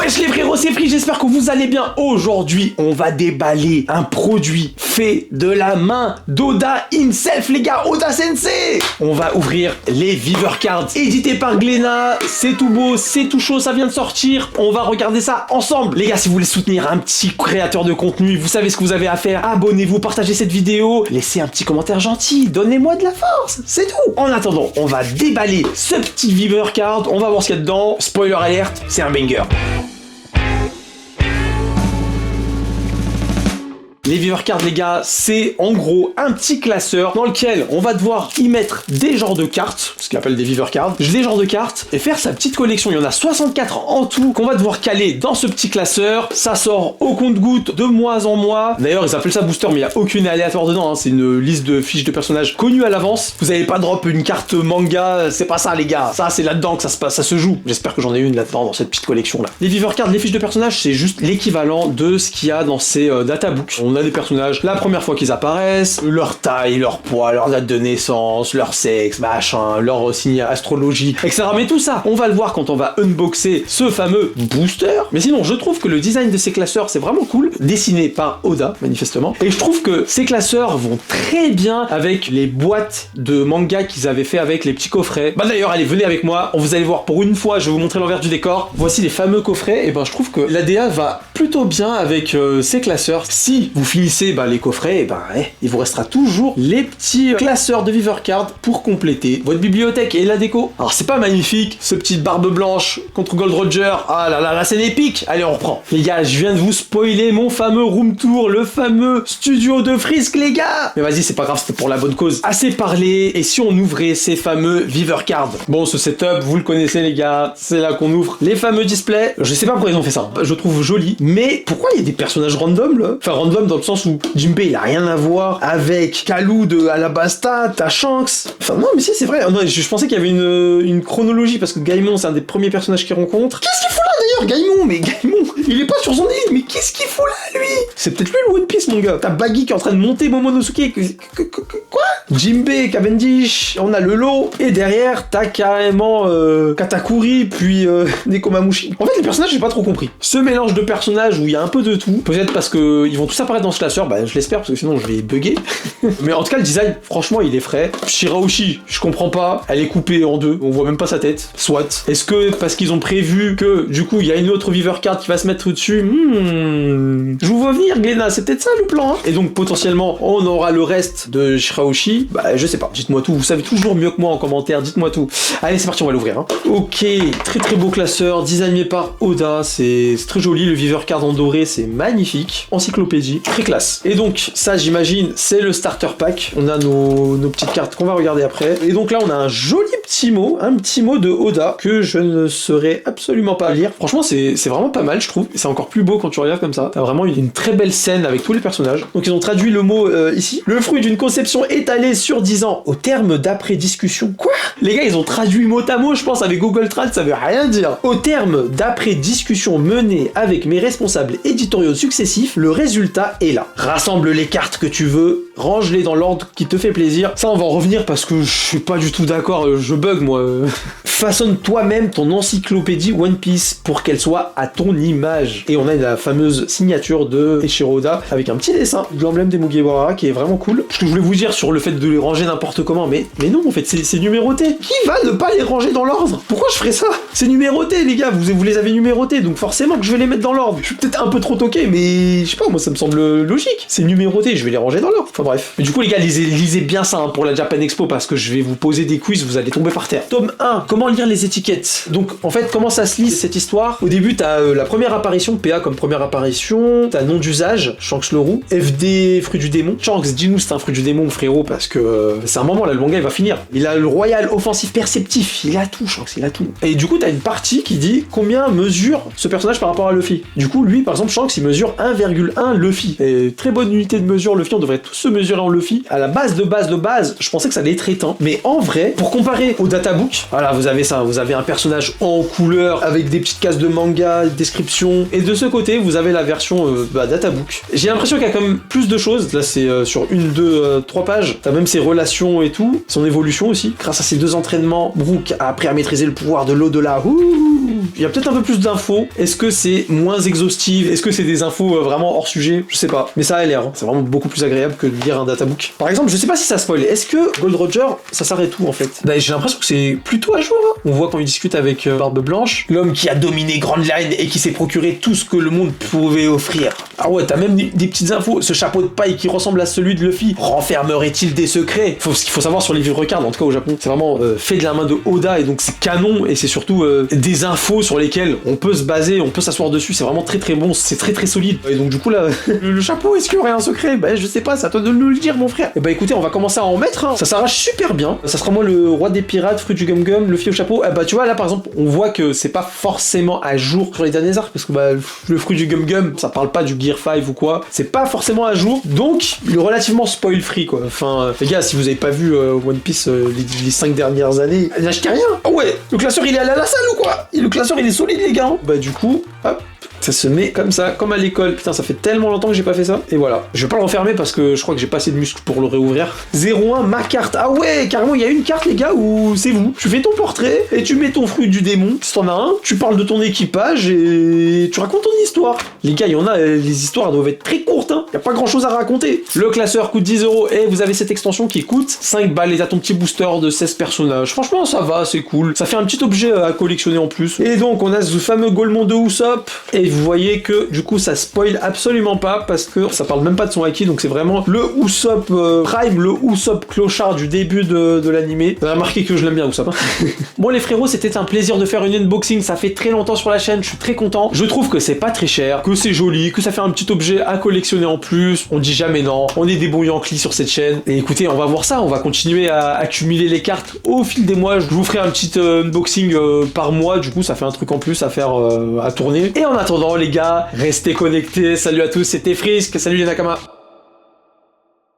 Wesh les frérots, c'est Free, j'espère que vous allez bien. Aujourd'hui, on va déballer un produit fait de la main d'Oda himself, les gars, Oda Sensei. On va ouvrir les Viver Cards, édité par Glénat. C'est tout beau, c'est tout chaud, ça vient de sortir. On va regarder ça ensemble. Les gars, si vous voulez soutenir un petit créateur de contenu, vous savez ce que vous avez à faire. Abonnez-vous, partagez cette vidéo, laissez un petit commentaire gentil, donnez-moi de la force, c'est tout. En attendant, on va déballer ce petit Viver Card, on va voir ce qu'il y a dedans. Spoiler alert, c'est un banger. Les Viver Cards, les gars, c'est en gros un petit classeur dans lequel on va devoir y mettre des genres de cartes, ce qu'ils appellent des Viver Cards, des genres de cartes, et faire sa petite collection. Il y en a 64 en tout qu'on va devoir caler dans ce petit classeur. Ça sort au compte-gouttes de mois en mois. D'ailleurs, ils appellent ça booster, mais il n'y a aucune aléatoire dedans, hein. C'est une liste de fiches de personnages connues à l'avance. Vous n'allez pas drop une carte manga, c'est pas ça, les gars. Ça, c'est là-dedans que ça se passe, ça se joue. J'espère que j'en ai une là-dedans, dans cette petite collection-là. Les Viver Cards, les fiches de personnages, c'est juste l'équivalent de ce qu'il y a dans ces databooks. On a des personnages, la première fois qu'ils apparaissent, leur taille, leur poids, leur date de naissance, leur sexe, machin, leur signe astrologique, etc. Mais tout ça, on va le voir quand on va unboxer ce fameux booster. Mais sinon, je trouve que le design de ces classeurs, c'est vraiment cool, dessiné par Oda, manifestement. Et je trouve que ces classeurs vont très bien avec les boîtes de manga qu'ils avaient fait avec les petits coffrets. Bah d'ailleurs, allez, venez avec moi, vous allez voir pour une fois, je vais vous montrer l'envers du décor. Voici les fameux coffrets, et ben je trouve que l'ADA va plutôt bien avec ces classeurs. Si vous finissez les coffrets, il vous restera toujours les petits classeurs de Viver Card pour compléter votre bibliothèque et la déco. Alors c'est pas magnifique, ce petit barbe blanche contre Gold Roger, ah là là, la scène épique. Allez, on reprend. Les gars, je viens de vous spoiler mon fameux room tour, le fameux studio de Frisk, les gars. Mais vas-y, c'est pas grave, c'était pour la bonne cause. Assez parlé, et si on ouvrait ces fameux Viver Cards? Bon, ce setup, vous le connaissez, les gars, c'est là qu'on ouvre les fameux displays. Je sais pas pourquoi ils ont fait ça, je trouve joli, mais pourquoi il y a des personnages random là? Enfin, random dans le sens où Jinbei, il a rien à voir avec Kalou de Alabasta, t'as Shanks. Enfin, non, mais si, c'est vrai. Non, je pensais qu'il y avait une chronologie parce que Gaimon, c'est un des premiers personnages qu'il rencontre. Qu'est-ce qu'il fout là d'ailleurs, Gaimon? Mais Gaimon, il est pas sur son île, mais qu'est-ce qu'il fout là, lui? C'est peut-être lui le One Piece, mon gars. T'as Baggy qui est en train de monter Momonosuke. Quoi? Jinbei, Cavendish, on a le lot, et derrière, t'as carrément Katakuri, puis Nekomamushi. En fait, les personnages, j'ai pas trop compris. Ce mélange de personnages où il y a un peu de tout, peut-être parce que ils vont tous apparaître dans ce classeur, je l'espère, parce que sinon je vais bugger. Mais en tout cas, le design, franchement, il est frais. Shirahoshi, je comprends pas, elle est coupée en deux, on voit même pas sa tête. Soit. Est-ce que parce qu'ils ont prévu que, du coup, il y a une autre Viver Card qui va se mettre dessus? Je vous vois venir, Glénat, c'est peut-être ça le plan, hein. Et donc, potentiellement, on aura le reste de Shirahoshi. Je sais pas, dites-moi tout, vous savez toujours mieux que moi en commentaire, dites-moi tout. Allez, c'est parti, on va l'ouvrir, hein. Ok, très très beau classeur, designé par Oda, c'est très joli, le Viver Card en doré, c'est magnifique. Encyclopédie, très classe. Et donc, ça, j'imagine, c'est le starter pack. On a nos petites cartes qu'on va regarder après. Et donc là, on a un joli petit mot, de Oda, que je ne saurais absolument pas lire. Franchement, c'est vraiment pas mal, je trouve. C'est encore plus beau quand tu regardes comme ça. T'as vraiment une très belle scène avec tous les personnages. Donc, ils ont traduit le mot ici. Le fruit d'une conception étalée sur 10 ans, au terme d'après discussion. Quoi? Les gars, ils ont traduit mot à mot, je pense, avec Google Trad, ça veut rien dire. Au terme d'après discussion menée avec mes responsables éditoriaux successifs, le résultat est là. Rassemble les cartes que tu veux, range-les dans l'ordre qui te fait plaisir. Ça, on va en revenir parce que je suis pas du tout d'accord, je bug moi. Façonne toi-même ton encyclopédie One Piece pour qu'elle soit à ton image. Et on a la fameuse signature de Eiichiro Oda avec un petit dessin de l'emblème des Mugiwara qui est vraiment cool. Ce que je voulais vous dire sur le fait de les ranger n'importe comment, mais non, en fait, c'est numéroté. Qui va ne pas les ranger dans l'ordre? Pourquoi je ferais ça? C'est numéroté, les gars, vous les avez numérotés, donc forcément que je vais les mettre dans l'ordre. Je suis peut-être un peu trop toqué, mais je sais pas, moi ça me semble logique. C'est numéroté, je vais les ranger dans l'ordre. Enfin bref. Mais du coup, les gars, lisez bien ça, hein, pour la Japan Expo, parce que je vais vous poser des quiz, vous allez tomber par terre. Tome 1, comment lire les étiquettes? Donc, en fait, comment ça se lit cette histoire? Au début, t'as la première apparition, PA comme première apparition, t'as nom d'usage, Shanks le roux, FD, fruit du démon. Shanks, dis-nous c'est un fruit du démon, frérot, parce que c'est un moment, là, le manga, il va finir. Il a le royal offensif perceptif, il a tout, Shanks, il a tout. Et du coup, t'as une partie qui dit combien mesure ce personnage par rapport à Luffy. Du coup, lui, par exemple, Shanks, il mesure 1,1 Luffy. Et très bonne unité de mesure, Luffy, on devrait tous se mesurer en Luffy. À la base, je pensais que ça allait être éteint. Mais en vrai, pour comparer au databook, voilà, vous avez ça, vous avez un personnage en couleur avec des petites cases de manga, description. Et de ce côté, vous avez la version databook. J'ai l'impression qu'il y a quand même plus de choses. Là, c'est sur 1, 2, 3 pages. T'as même ses relations et tout, son évolution aussi. Grâce à ces 2 entraînements, Brook a appris à maîtriser le pouvoir de l'au-delà. Il y a peut-être un peu plus d'infos. Est-ce que c'est moins exhaustif? Est-ce que c'est des infos vraiment hors sujet? Je sais pas. Mais ça a l'air. Hein. C'est vraiment beaucoup plus agréable que de lire un databook. Par exemple, je sais pas si ça spoil. Est-ce que Gold Roger, ça s'arrête où en fait? Bah, j'ai l'impression que c'est plutôt à jour. Hein. On voit quand il discute avec Barbe Blanche, l'homme qui a dominé Grand Line et qui s'est procuré tout ce que le monde pouvait offrir. Ah ouais, t'as même des petites infos. Ce chapeau de paille qui ressemble à celui de Luffy renfermerait-il des secrets? Ce qu'il faut savoir sur les vivres cards, en tout cas au Japon, c'est vraiment fait de la main de Oda et donc c'est canon et c'est surtout des infos sur lesquelles on peut se baser, on peut s'asseoir dessus. C'est vraiment très très bon, c'est très très solide. Et donc du coup là, le chapeau, est-ce qu'il y aurait un secret? Bah je sais pas, c'est à toi de nous le dire mon frère. Et bah écoutez, on va commencer à en mettre. Hein. Ça s'arrache super bien. Ça sera moi le roi des pirates, fruit du gum gum, Luffy au chapeau. Bah tu vois là par exemple, on voit que c'est pas forcément à jour sur les derniers arcs parce que bah le fruit du gum gum, ça parle pas du Gear 5 ou quoi. C'est pas forcément à jour. Donc il est relativement spoil free quoi. Enfin les gars, si vous avez pas vu One Piece les 5 dernières années, n'achetez rien. Oh ouais, le classeur il est allé à la salle ou quoi? Le classeur il est solide les gars. Bah du coup, hop. Ça se met comme ça, comme à l'école. Putain, ça fait tellement longtemps que j'ai pas fait ça. Et voilà. Je vais pas le refermer parce que je crois que j'ai pas assez de muscles pour le réouvrir. 01, ma carte. Ah ouais, carrément, il y a une carte, les gars, où c'est vous. Tu fais ton portrait et tu mets ton fruit du démon. Si t'en as un, tu parles de ton équipage et tu racontes ton histoire. Les gars, il y en a, les histoires doivent être très courtes, hein. Y a pas grand chose à raconter. Le classeur coûte 10 € et vous avez cette extension qui coûte 5 balles et t'as ton petit booster de 16 personnages. Franchement, ça va, c'est cool. Ça fait un petit objet à collectionner en plus. Et donc, on a ce fameux Golemon de Usopp. Et vous voyez que du coup ça spoil absolument pas parce que ça parle même pas de son acquis, donc c'est vraiment le Usopp Prime, le Usopp clochard du début de l'animé. Vous avez remarqué que je l'aime bien Usopp. Hein. Bon les frérots, c'était un plaisir de faire une unboxing, ça fait très longtemps sur la chaîne, je suis très content. Je trouve que c'est pas très cher, que c'est joli, que ça fait un petit objet à collectionner en plus. On dit jamais non, on est des bons Yankees sur cette chaîne. Et écoutez, on va voir ça, on va continuer à accumuler les cartes au fil des mois. Je vous ferai un petit unboxing par mois, du coup ça fait un truc en plus à faire à tourner. Et en attendant les gars, restez connectés, salut à tous, c'était Frisk, salut les Nakama.